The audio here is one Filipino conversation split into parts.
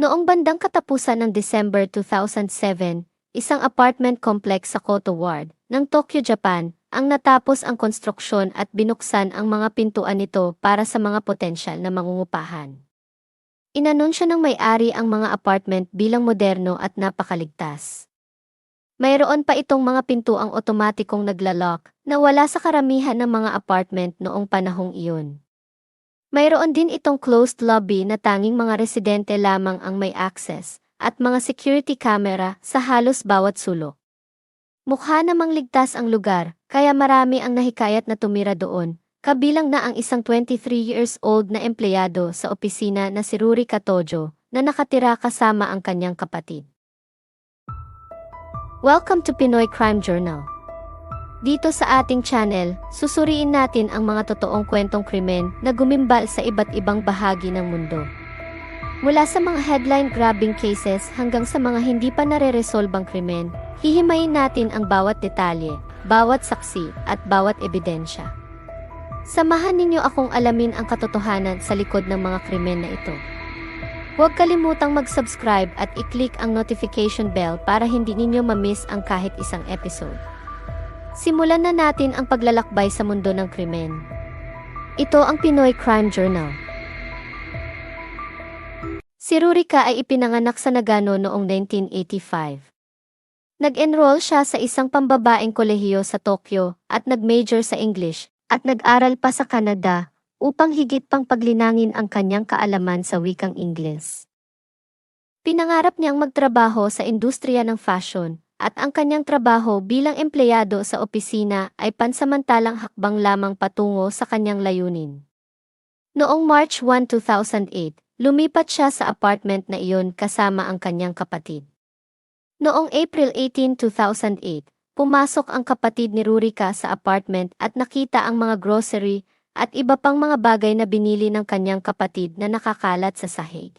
Noong bandang katapusan ng December 2007, isang apartment complex sa Koto Ward ng Tokyo, Japan, ang natapos ang konstruksyon at binuksan ang mga pintuan nito para sa mga potensyal na mangungupahan. Inanunsyo ng may-ari ang mga apartment bilang moderno at napakaligtas. Mayroon pa itong mga pintuang otomatikong naglalak na wala sa karamihan ng mga apartment noong panahong iyon. Mayroon din itong closed lobby na tanging mga residente lamang ang may access at mga security camera sa halos bawat sulok. Mukha namang ligtas ang lugar, kaya marami ang nahikayat na tumira doon, kabilang na ang isang 23 years old na empleyado sa opisina na si Rurika Tojo na nakatira kasama ang kanyang kapatid. Welcome to Pinoy Crime Journal. Dito sa ating channel, susuriin natin ang mga totoong kwentong krimen na gumimbal sa iba't ibang bahagi ng mundo. Mula sa mga headline-grabbing cases hanggang sa mga hindi pa nare-resolbang krimen, hihimayin natin ang bawat detalye, bawat saksi, at bawat ebidensya. Samahan ninyo akong alamin ang katotohanan sa likod ng mga krimen na ito. Huwag kalimutang mag-subscribe at i-click ang notification bell para hindi ninyo ma-miss ang kahit isang episode. Simulan na natin ang paglalakbay sa mundo ng krimen. Ito ang Pinoy Crime Journal. Si Rurika ay ipinanganak sa Nagano noong 1985. Nag-enroll siya sa isang pambabaeng kolehiyo sa Tokyo at nag-major sa English at nag-aral pa sa Canada upang higit pang paglinangin ang kanyang kaalaman sa wikang Ingles. Pinangarap niyang magtrabaho sa industriya ng fashion at ang kanyang trabaho bilang empleyado sa opisina ay pansamantalang hakbang lamang patungo sa kanyang layunin. Noong March 1, 2008, lumipat siya sa apartment na iyon kasama ang kanyang kapatid. Noong April 18, 2008, pumasok ang kapatid ni Rurika sa apartment at nakita ang mga grocery at iba pang mga bagay na binili ng kanyang kapatid na nakakalat sa sahig.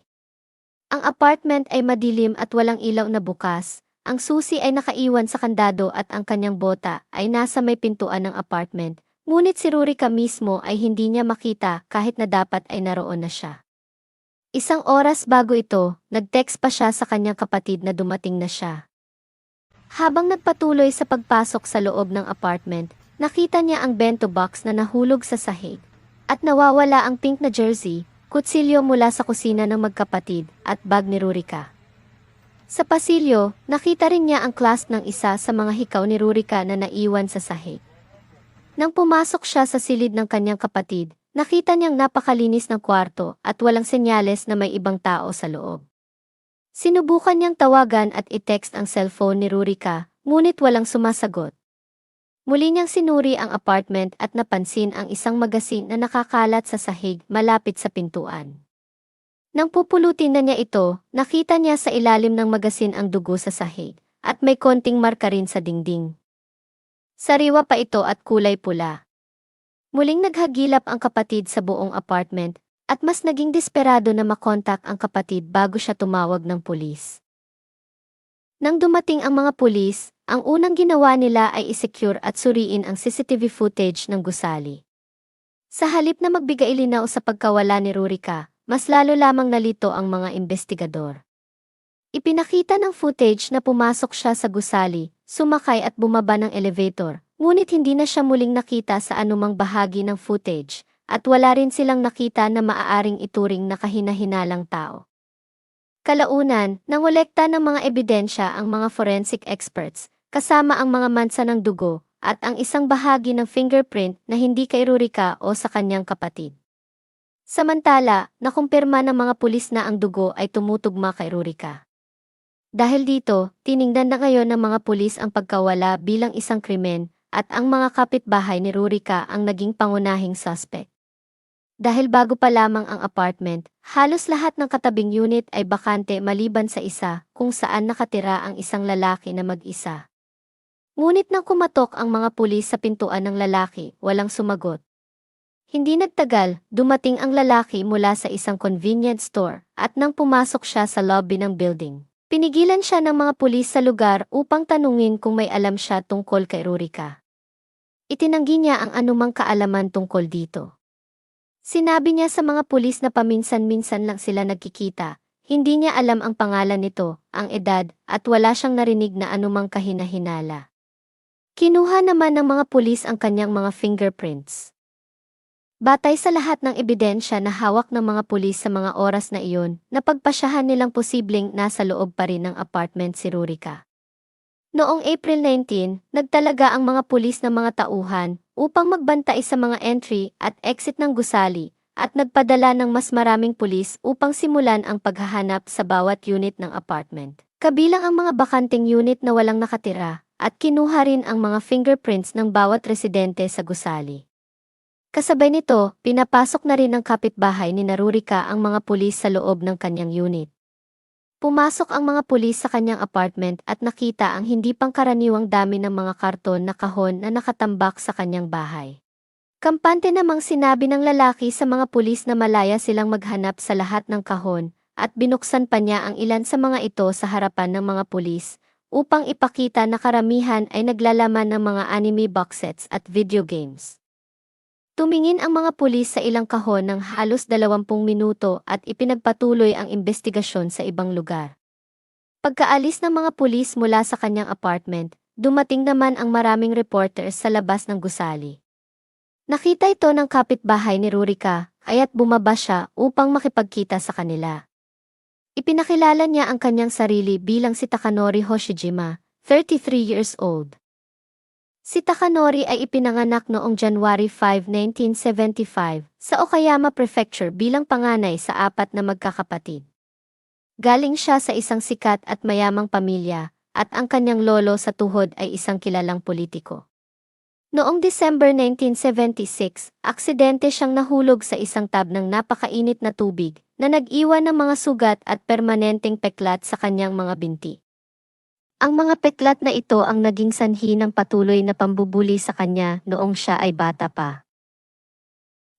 Ang apartment ay madilim at walang ilaw na bukas. Ang susi ay nakaiwan sa kandado at ang kanyang bota ay nasa may pintuan ng apartment, ngunit si Rurika mismo ay hindi niya makita kahit na dapat ay naroon na siya. Isang oras bago ito, nag-text pa siya sa kanyang kapatid na dumating na siya. Habang nagpatuloy sa pagpasok sa loob ng apartment, nakita niya ang bento box na nahulog sa sahig at nawawala ang pink na jersey, kutsilyo mula sa kusina ng magkapatid at bag ni Rurika. Sa pasilyo, nakita rin niya ang clasp ng isa sa mga hikaw ni Rurika na naiwan sa sahig. Nang pumasok siya sa silid ng kanyang kapatid, nakita niyang napakalinis ng kwarto at walang senyales na may ibang tao sa loob. Sinubukan niyang tawagan at i-text ang cellphone ni Rurika, ngunit walang sumasagot. Muli niyang sinuri ang apartment at napansin ang isang magasin na nakakalat sa sahig malapit sa pintuan. Nang pupulutin na niya ito, nakita niya sa ilalim ng magasin ang dugo sa sahig, at may konting marka rin sa dingding. Sariwa pa ito at kulay pula. Muling naghagilap ang kapatid sa buong apartment, at mas naging desperado na makontak ang kapatid bago siya tumawag ng pulis. Nang dumating ang mga pulis, ang unang ginawa nila ay i-secure at suriin ang CCTV footage ng gusali. Sa halip na magbigay linaw sa pagkawala ni Rurika, mas lalo lamang nalito ang mga investigador. Ipinakita ng footage na pumasok siya sa gusali, sumakay at bumaba ng elevator, ngunit hindi na siya muling nakita sa anumang bahagi ng footage, at wala rin silang nakita na maaaring ituring na kahina-hinalang tao. Kalaunan, nangolekta ng mga ebidensya ang mga forensic experts, kasama ang mga mansa ng dugo, at ang isang bahagi ng fingerprint na hindi kay Rurika o sa kanyang kapatid. Samantala, nakumpirma ng mga pulis na ang dugo ay tumutugma kay Rurika. Dahil dito, tiningnan na ngayon ng mga pulis ang pagkawala bilang isang krimen, at ang mga kapitbahay ni Rurika ang naging pangunahing suspect. Dahil bago pa lamang ang apartment, halos lahat ng katabing unit ay bakante maliban sa isa, kung saan nakatira ang isang lalaki na mag-isa. Ngunit nang kumatok ang mga pulis sa pintuan ng lalaki, walang sumagot. Hindi nagtagal, dumating ang lalaki mula sa isang convenience store, at nang pumasok siya sa lobby ng building, pinigilan siya ng mga pulis sa lugar upang tanungin kung may alam siya tungkol kay Rurika. Itinanggi niya ang anumang kaalaman tungkol dito. Sinabi niya sa mga pulis na paminsan-minsan lang sila nagkikita, Hindi niya alam ang pangalan nito, ang edad, at wala siyang narinig na anumang kahina-hinala. Kinuha naman ng mga pulis ang kanyang mga fingerprints. Batay sa lahat ng ebidensya na hawak ng mga pulis sa mga oras na iyon, napagpasyahan nilang posibleng nasa loob pa rin ng apartment si Rurika. Noong April 19, nagtalaga ang mga pulis ng mga tauhan upang magbantay sa mga entry at exit ng gusali at nagpadala ng mas maraming pulis upang simulan ang paghahanap sa bawat unit ng apartment. Kabilang ang mga bakanting unit na walang nakatira at kinuha rin ang mga fingerprints ng bawat residente sa gusali. Kasabay nito, pinapasok na rin ng kapitbahay ni Rurika ang mga pulis sa loob ng kanyang unit. Pumasok ang mga pulis sa kanyang apartment at nakita ang hindi pangkaraniwang dami ng mga karton na kahon na nakatambak sa kanyang bahay. Kampante namang sinabi ng lalaki sa mga pulis na malaya silang maghanap sa lahat ng kahon at binuksan pa niya ang ilan sa mga ito sa harapan ng mga pulis upang ipakita na karamihan ay naglalaman ng mga anime box sets at video games. Tumingin ang mga pulis sa ilang kahon ng halos 20 minuto at ipinagpatuloy ang investigasyon sa ibang lugar. Pagkaalis ng mga pulis mula sa kanyang apartment, dumating naman ang maraming reporters sa labas ng gusali. Nakita ito ng kapitbahay ni Rurika, kaya't bumaba siya upang makipagkita sa kanila. Ipinakilala niya ang kanyang sarili bilang si Takanori Hoshijima, 33 years old. Si Takanori ay ipinanganak noong January 5, 1975 sa Okayama Prefecture bilang panganay sa 4 na magkakapatid. Galing siya sa isang sikat at mayamang pamilya at ang kanyang lolo sa tuhod ay isang kilalang politiko. Noong December 1976, aksidente siyang nahulog sa isang tab ng napakainit na tubig na nag-iwan ng mga sugat at permanenteng peklat sa kanyang mga binti. Ang mga peklat na ito ang naging sanhi ng patuloy na pambubuli sa kanya noong siya ay bata pa.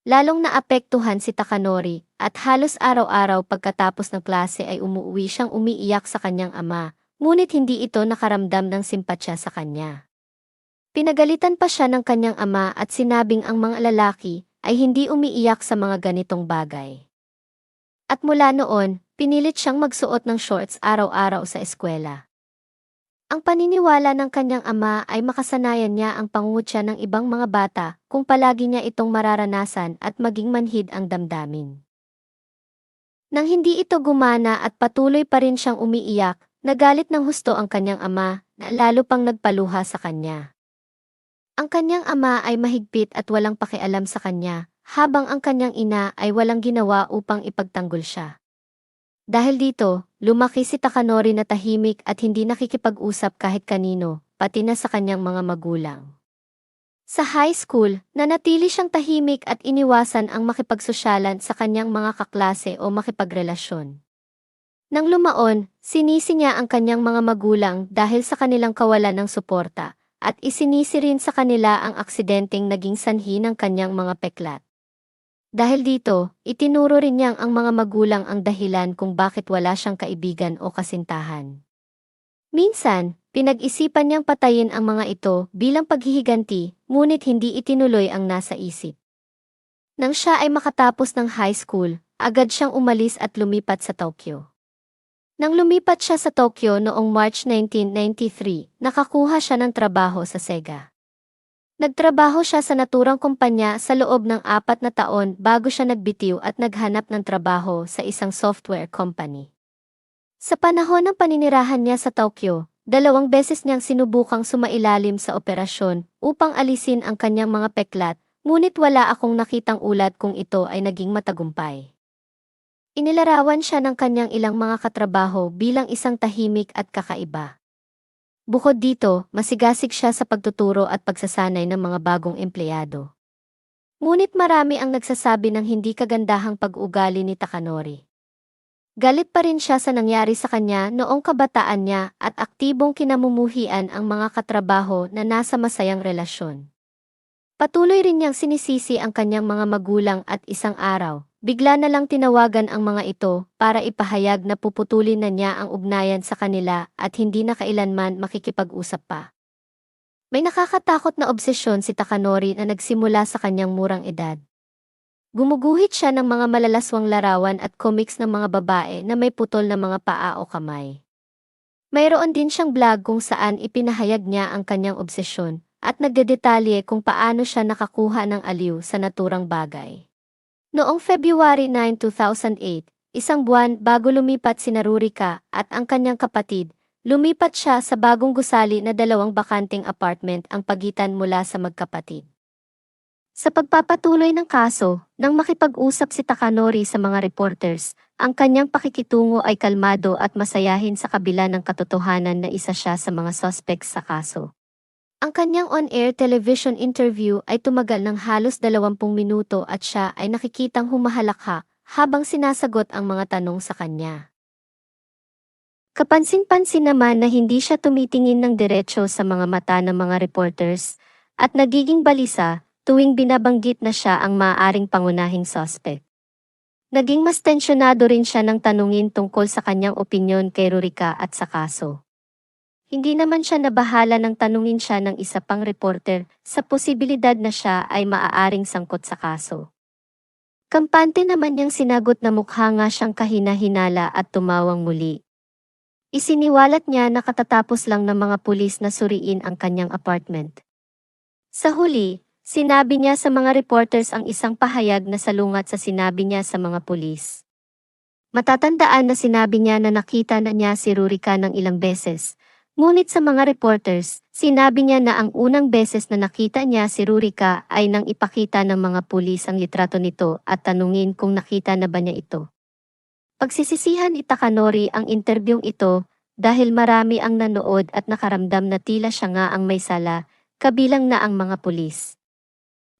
Lalong naapektuhan si Takanori at halos araw-araw pagkatapos ng klase ay umuwi siyang umiiyak sa kanyang ama, ngunit hindi ito nakaramdam ng simpatsya sa kanya. Pinagalitan pa siya ng kanyang ama at sinabing ang mga lalaki ay hindi umiiyak sa mga ganitong bagay. At mula noon, pinilit siyang magsuot ng shorts araw-araw sa eskwela. Ang paniniwala ng kanyang ama ay makasanayan niya ang pangungutya ng ibang mga bata kung palagi niya itong mararanasan at maging manhid ang damdamin. Nang hindi ito gumana at patuloy pa rin siyang umiiyak, nagalit ng husto ang kanyang ama na lalo pang nagpaluha sa kanya. Ang kanyang ama ay mahigpit at walang pakialam sa kanya, habang ang kanyang ina ay walang ginawa upang ipagtanggol siya. Dahil dito, lumaki si Takanori na tahimik at hindi nakikipag-usap kahit kanino, pati na sa kanyang mga magulang. Sa high school, nanatili siyang tahimik at iniwasan ang makipagsosyalan sa kanyang mga kaklase o makipagrelasyon. Nang lumaon, sinisi niya ang kanyang mga magulang dahil sa kanilang kawalan ng suporta, at isinisi rin sa kanila ang aksidenteng naging sanhi ng kanyang mga peklat. Dahil dito, itinuro rin niyang ang mga magulang ang dahilan kung bakit wala siyang kaibigan o kasintahan. Minsan, pinag-isipan niyang patayin ang mga ito bilang paghihiganti, ngunit hindi itinuloy ang nasa isip. Nang siya ay makatapos ng high school, agad siyang umalis at lumipat sa Tokyo. Nang lumipat siya sa Tokyo noong March 1993, nakakuha siya ng trabaho sa Sega. Nagtrabaho siya sa naturang kumpanya sa loob ng 4 na taon bago siya nagbitiw at naghanap ng trabaho sa isang software company. Sa panahon ng paninirahan niya sa Tokyo, 2 beses niyang sinubukang sumailalim sa operasyon upang alisin ang kanyang mga peklat, ngunit wala akong nakitang ulat kung ito ay naging matagumpay. Inilarawan siya ng kanyang ilang mga katrabaho bilang isang tahimik at kakaiba. Bukod dito, masigasig siya sa pagtuturo at pagsasanay ng mga bagong empleyado. Ngunit marami ang nagsasabi ng hindi kagandahang pag-ugali ni Takanori. Galit pa rin siya sa nangyari sa kanya noong kabataan niya at aktibong kinamumuhian ang mga katrabaho na nasa masayang relasyon. Patuloy rin niyang sinisisi ang kanyang mga magulang at isang araw, bigla na lang tinawagan ang mga ito para ipahayag na puputulin na niya ang ugnayan sa kanila at hindi na kailanman makikipag-usap pa. May nakakatakot na obsesyon si Takanori na nagsimula sa kanyang murang edad. Gumuguhit siya ng mga malalaswang larawan at comics ng mga babae na may putol na mga paa o kamay. Mayroon din siyang blog kung saan ipinahayag niya ang kanyang obsesyon at nagdedetalye kung paano siya nakakuha ng aliw sa naturang bagay. Noong February 9, 2008, isang buwan bago lumipat si Rurika at ang kanyang kapatid, lumipat siya sa bagong gusali na 2 bakanteng apartment ang pagitan mula sa magkapatid. Sa pagpapatuloy ng kaso, nang makipag-usap si Takanori sa mga reporters, ang kanyang pakikitungo ay kalmado at masayahin sa kabila ng katotohanan na isa siya sa mga suspects sa kaso. Ang kanyang on-air television interview ay tumagal ng halos 20 minuto at siya ay nakikitang humahalakha habang sinasagot ang mga tanong sa kanya. Kapansin-pansin naman na hindi siya tumitingin ng diretso sa mga mata ng mga reporters at nagiging balisa tuwing binabanggit na siya ang maaaring pangunahing suspect. Naging mas tensyonado rin siya ng tanungin tungkol sa kanyang opinyon kay Rurika at sa kaso. Hindi naman siya nabahala ng tanungin siya ng isa pang reporter sa posibilidad na siya ay maaaring sangkot sa kaso. Kampante naman niyang sinagot na mukha nga siyang kahina-hinala at tumawang muli. Isiniwalat niya na katatapos lang ng mga pulis na suriin ang kanyang apartment. Sa huli, sinabi niya sa mga reporters ang isang pahayag na salungat sa sinabi niya sa mga pulis. Matatandaan na sinabi niya na nakita na niya si Rurika ng ilang beses. Ngunit sa mga reporters, sinabi niya na ang unang beses na nakita niya si Rurika ay nang ipakita ng mga pulis ang litrato nito at tanungin kung nakita na ba niya ito. Pagsisisihan ni Takanori ang interbyong ito dahil marami ang nanood at nakaramdam na tila siya nga ang may sala, kabilang na ang mga pulis.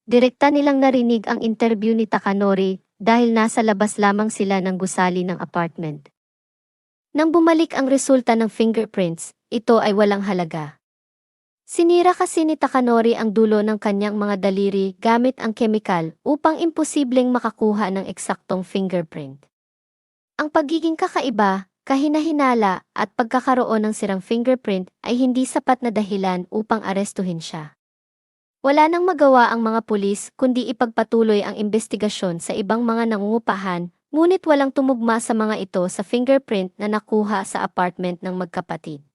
Direkta nilang narinig ang interview ni Takanori dahil nasa labas lamang sila ng gusali ng apartment. Nang bumalik ang resulta ng fingerprints, ito ay walang halaga. Sinira kasi ni Takanori ang dulo ng kanyang mga daliri gamit ang kemikal upang imposibleng makakuha ng eksaktong fingerprint. Ang pagiging kakaiba, kahina-hinala at pagkakaroon ng sirang fingerprint ay hindi sapat na dahilan upang arestuhin siya. Wala nang magawa ang mga pulis kundi ipagpatuloy ang investigasyon sa ibang mga nangungupahan, ngunit walang tumugma sa mga ito sa fingerprint na nakuha sa apartment ng magkapatid.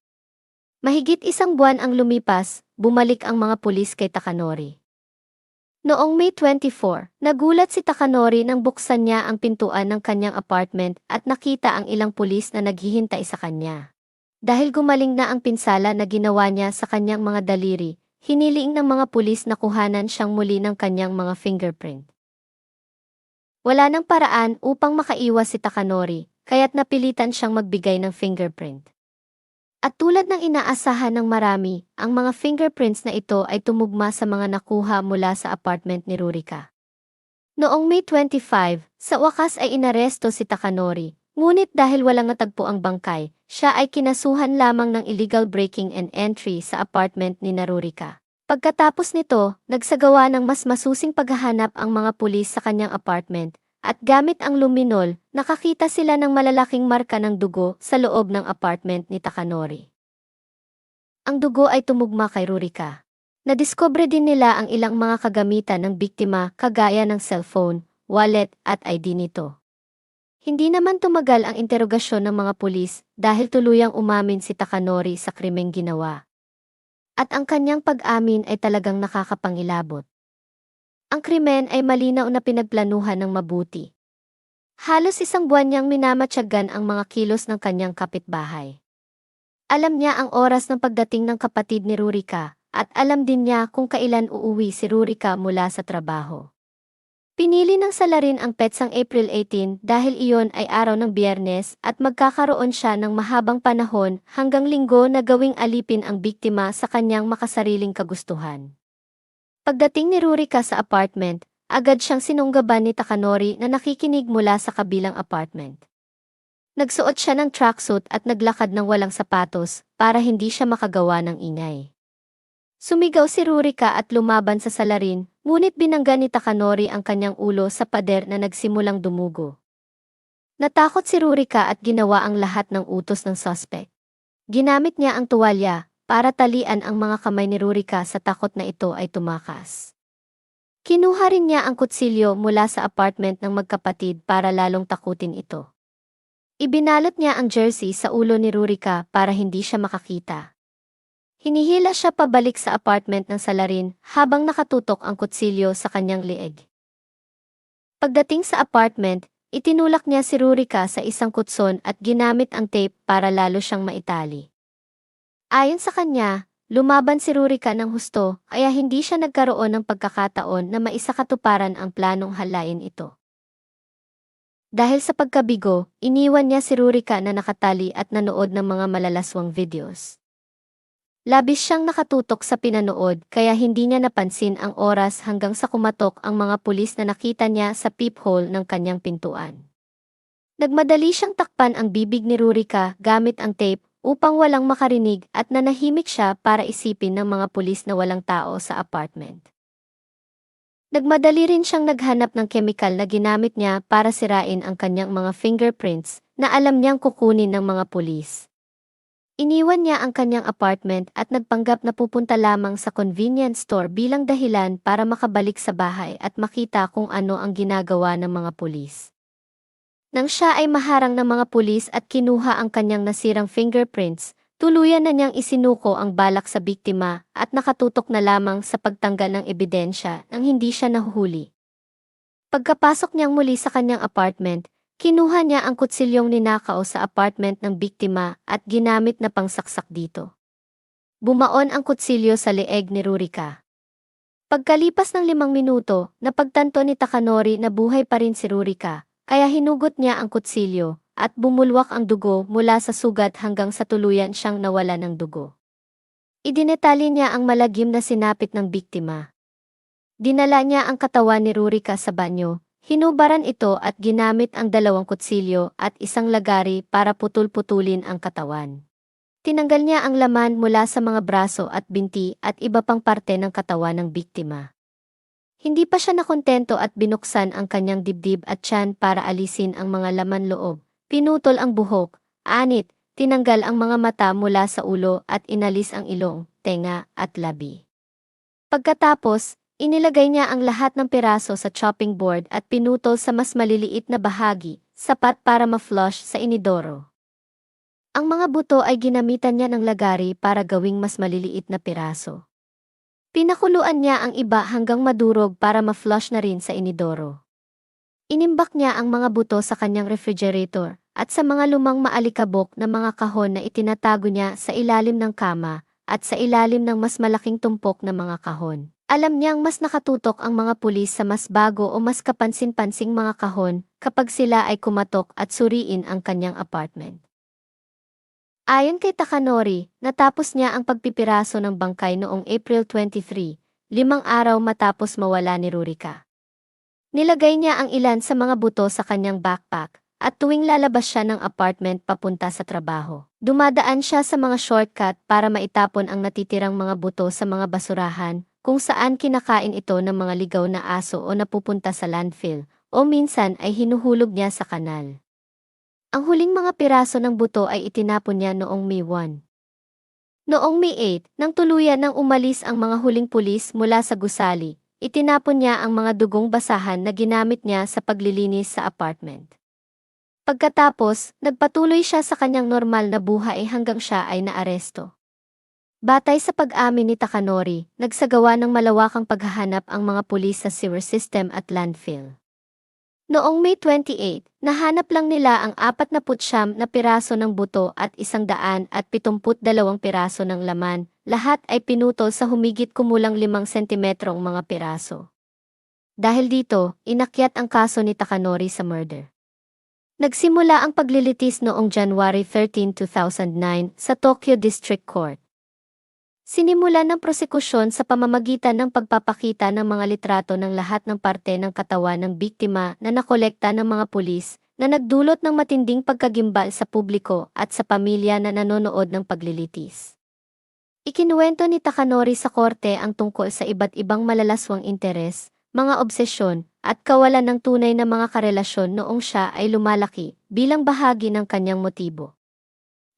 Mahigit 1 buwan ang lumipas, bumalik ang mga pulis kay Takanori. Noong May 24, nagulat si Takanori nang buksan niya ang pintuan ng kanyang apartment at nakita ang ilang pulis na naghihintay sa kanya. Dahil gumaling na ang pinsala na ginawa niya sa kanyang mga daliri, hiniling ng mga pulis na kuhanan siyang muli ng kanyang mga fingerprint. Wala nang paraan upang makaiwas si Takanori, kaya't napilitan siyang magbigay ng fingerprint. At tulad ng inaasahan ng marami, ang mga fingerprints na ito ay tumugma sa mga nakuha mula sa apartment ni Rurika. Noong May 25, sa wakas ay inaresto si Takanori, ngunit dahil walang natagpo ang bangkay, siya ay kinasuhan lamang ng illegal breaking and entry sa apartment ni Rurika. Pagkatapos nito, nagsagawa ng mas masusing paghahanap ang mga pulis sa kanyang apartment, at gamit ang luminol, nakakita sila ng malalaking marka ng dugo sa loob ng apartment ni Takanori. Ang dugo ay tumugma kay Rurika. Nadiskubre din nila ang ilang mga kagamitan ng biktima kagaya ng cellphone, wallet at ID nito. Hindi naman tumagal ang interogasyon ng mga pulis dahil tuluyang umamin si Takanori sa krimeng ginawa. At ang kanyang pag-amin ay talagang nakakapangilabot. Ang krimen ay malinaw na pinagplanuhan ng mabuti. Halos 1 buwan niyang minamatyagan ang mga kilos ng kanyang kapitbahay. Alam niya ang oras ng pagdating ng kapatid ni Rurika, at alam din niya kung kailan uuwi si Rurika mula sa trabaho. Pinili ng salarin ang petsang April 18 dahil iyon ay araw ng Biyernes at magkakaroon siya ng mahabang panahon hanggang Linggo na gawing alipin ang biktima sa kanyang makasariling kagustuhan. Pagdating ni Rurika sa apartment, agad siyang sinunggaban ni Takanori na nakikinig mula sa kabilang apartment. Nagsuot siya ng tracksuit at naglakad ng walang sapatos para hindi siya makagawa ng ingay. Sumigaw si Rurika at lumaban sa salarin, ngunit binangga ni Takanori ang kanyang ulo sa pader na nagsimulang dumugo. Natakot si Rurika at ginawa ang lahat ng utos ng suspect. Ginamit niya ang tuwalya para talian ang mga kamay ni Rurika sa takot na ito ay tumakas. Kinuha rin niya ang kutsilyo mula sa apartment ng magkapatid para lalong takutin ito. Ibinalot niya ang jersey sa ulo ni Rurika para hindi siya makakita. Hinihila siya pabalik sa apartment ng salarin habang nakatutok ang kutsilyo sa kanyang leeg. Pagdating sa apartment, itinulak niya si Rurika sa isang kutson at ginamit ang tape para lalo siyang maitali. Ayon sa kanya, lumaban si Rurika ng husto kaya hindi siya nagkaroon ng pagkakataon na maisakatuparan ang planong halayin ito. Dahil sa pagkabigo, iniwan niya si Rurika na nakatali at nanood ng mga malalaswang videos. Labis siyang nakatutok sa pinanood kaya hindi niya napansin ang oras hanggang sa kumatok ang mga pulis na nakita niya sa peephole ng kanyang pintuan. Nagmadali siyang takpan ang bibig ni Rurika gamit ang tape upang walang makarinig at nanahimik siya para isipin ng mga pulis na walang tao sa apartment. Nagmadali rin siyang naghanap ng kemikal na ginamit niya para sirain ang kanyang mga fingerprints na alam niyang kukunin ng mga pulis. Iniwan niya ang kanyang apartment at nagpanggap na pupunta lamang sa convenience store bilang dahilan para makabalik sa bahay at makita kung ano ang ginagawa ng mga pulis. Nang siya ay maharang ng mga pulis at kinuha ang kanyang nasirang fingerprints, tuluyan na niyang isinuko ang balak sa biktima at nakatutok na lamang sa pagtanggal ng ebidensya nang hindi siya nahuhuli. Pagkapasok niyang muli sa kanyang apartment, kinuha niya ang kutsilyong ninakaw sa apartment ng biktima at ginamit na pangsaksak dito. Bumaon ang kutsilyo sa leeg ni Rurika. Pagkalipas ng 5 minuto, napagtanto ni Takanori na buhay pa rin si Rurika, kaya hinugot niya ang kutsilyo at bumulwak ang dugo mula sa sugat hanggang sa tuluyan siyang nawala ng dugo. Idinetali niya ang malagim na sinapit ng biktima. Dinala niya ang katawan ni Rurika sa banyo. Hinubaran ito at ginamit ang 2 kutsilyo at isang lagari para putol-putulin ang katawan. Tinanggal niya ang laman mula sa mga braso at binti at iba pang parte ng katawan ng biktima. Hindi pa siya nakontento at binuksan ang kanyang dibdib at tiyan para alisin ang mga laman loob. Pinutol ang buhok, anit, tinanggal ang mga mata mula sa ulo at inalis ang ilong, tenga at labi. Pagkatapos, inilagay niya ang lahat ng piraso sa chopping board at pinutol sa mas maliliit na bahagi, sapat para ma-flush sa inidoro. Ang mga buto ay ginamitan niya ng lagari para gawing mas maliliit na piraso. Pinakuluan niya ang iba hanggang madurog para ma-flush na rin sa inidoro. Inimbak niya ang mga buto sa kanyang refrigerator at sa mga lumang maalikabok na mga kahon na itinatago niya sa ilalim ng kama at sa ilalim ng mas malaking tumpok na mga kahon. Alam niyang mas nakatutok ang mga pulis sa mas bago o mas kapansin-pansing mga kahon kapag sila ay kumatok at suriin ang kanyang apartment. Ayon kay Takanori, natapos niya ang pagpipiraso ng bangkay noong April 23, 5 araw matapos mawala ni Rurika. Nilagay niya ang ilan sa mga buto sa kanyang backpack at tuwing lalabas siya ng apartment papunta sa trabaho, dumadaan siya sa mga shortcut para maitapon ang natitirang mga buto sa mga basurahan kung saan kinakain ito ng mga ligaw na aso o napupunta sa landfill, o minsan ay hinuhulog niya sa kanal. Ang huling mga piraso ng buto ay itinapon niya noong May 1. Noong May 8, nang tuluyan nang umalis ang mga huling pulis mula sa gusali, itinapon niya ang mga dugong basahan na ginamit niya sa paglilinis sa apartment. Pagkatapos, nagpatuloy siya sa kanyang normal na buhay hanggang siya ay naaresto. Batay sa pag-amin ni Takanori, nagsagawa ng malawakang paghahanap ang mga pulis sa sewer system at landfill. Noong May 28, nahanap lang nila ang 49 na piraso ng buto at 172 piraso ng laman, lahat ay pinutol sa humigit kumulang 5 sentimetrong mga piraso. Dahil dito, inakyat ang kaso ni Takanori sa murder. Nagsimula ang paglilitis noong January 13, 2009 sa Tokyo District Court. Sinimulan ng prosekusyon sa pamamagitan ng pagpapakita ng mga litrato ng lahat ng parte ng katawan ng biktima na nakolekta ng mga pulis na nagdulot ng matinding pagkagimbal sa publiko at sa pamilya na nanonood ng paglilitis. Ikinuwento ni Takanori sa korte ang tungkol sa iba't ibang malalaswang interes, mga obsesyon, at kawalan ng tunay na mga karelasyon noong siya ay lumalaki bilang bahagi ng kanyang motibo.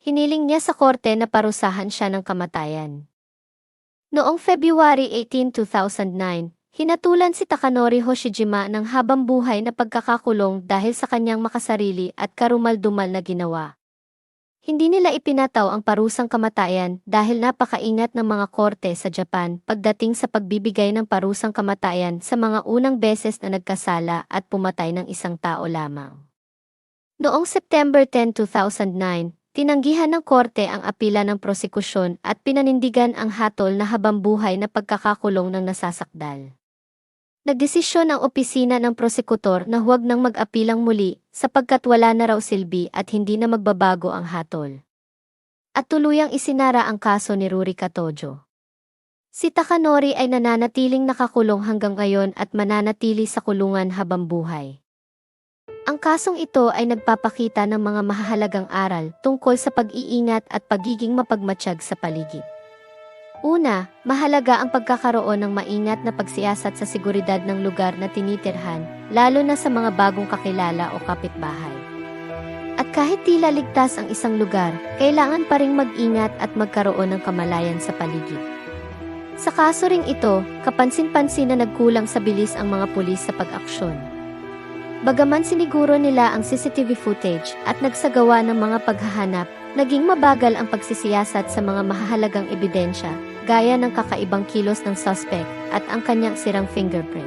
Hiniling niya sa korte na parusahan siya ng kamatayan. Noong February 18, 2009, Hinatulan si Takanori Hoshijima ng habang-buhay na pagkakakulong dahil sa kanyang makasarili at karumal-dumal na ginawa. Hindi nila ipinataw ang parusang kamatayan dahil napakaingat ng mga korte sa Japan pagdating sa pagbibigay ng parusang kamatayan sa mga unang beses na nagkasala at pumatay ng isang tao lamang. Noong September 10, 2009, tinanggihan ng korte ang apela ng prosekusyon at pinanindigan ang hatol na habang-buhay na pagkakakulong ng nasasakdal. Nagdesisyon ang opisina ng prosekutor na huwag nang mag-apilang muli sapagkat wala na raw silbi at hindi na magbabago ang hatol. At tuluyang isinara ang kaso ni Rurika Tojo. Si Takanori ay nananatiling nakakulong hanggang ngayon at mananatili sa kulungan habang buhay. Ang kasong ito ay nagpapakita ng mga mahahalagang aral tungkol sa pag-iingat at pagiging mapagmatsyag sa paligid. Una, mahalaga ang pagkakaroon ng maingat na pagsiyasat sa seguridad ng lugar na tinitirhan, lalo na sa mga bagong kakilala o kapitbahay. At kahit tila ligtas ang isang lugar, kailangan pa ring mag-ingat at magkaroon ng kamalayan sa paligid. Sa kaso ring ito, kapansin-pansin na nagkulang sa bilis ang mga pulis sa pag-aksyon. Bagaman siniguro nila ang CCTV footage at nagsagawa ng mga paghahanap, naging mabagal ang pagsisiyasat sa mga mahahalagang ebidensya, gaya ng kakaibang kilos ng suspect at ang kanyang sirang fingerprint.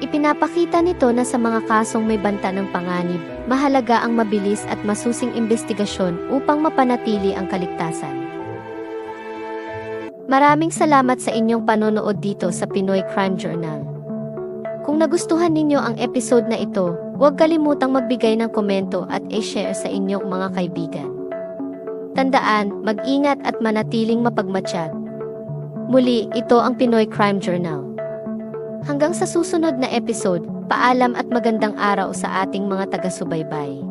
Ipinapakita nito na sa mga kasong may banta ng panganib, mahalaga ang mabilis at masusing investigasyon upang mapanatili ang kaligtasan. Maraming salamat sa inyong panonood dito sa Pinoy Crime Journal. Kung nagustuhan ninyo ang episode na ito, huwag kalimutang magbigay ng komento at i-share sa inyong mga kaibigan. Tandaan, mag-ingat at manatiling mapagmatsyag. Muli, ito ang Pinoy Crime Journal. Hanggang sa susunod na episode, paalam at magandang araw sa ating mga taga-subaybay.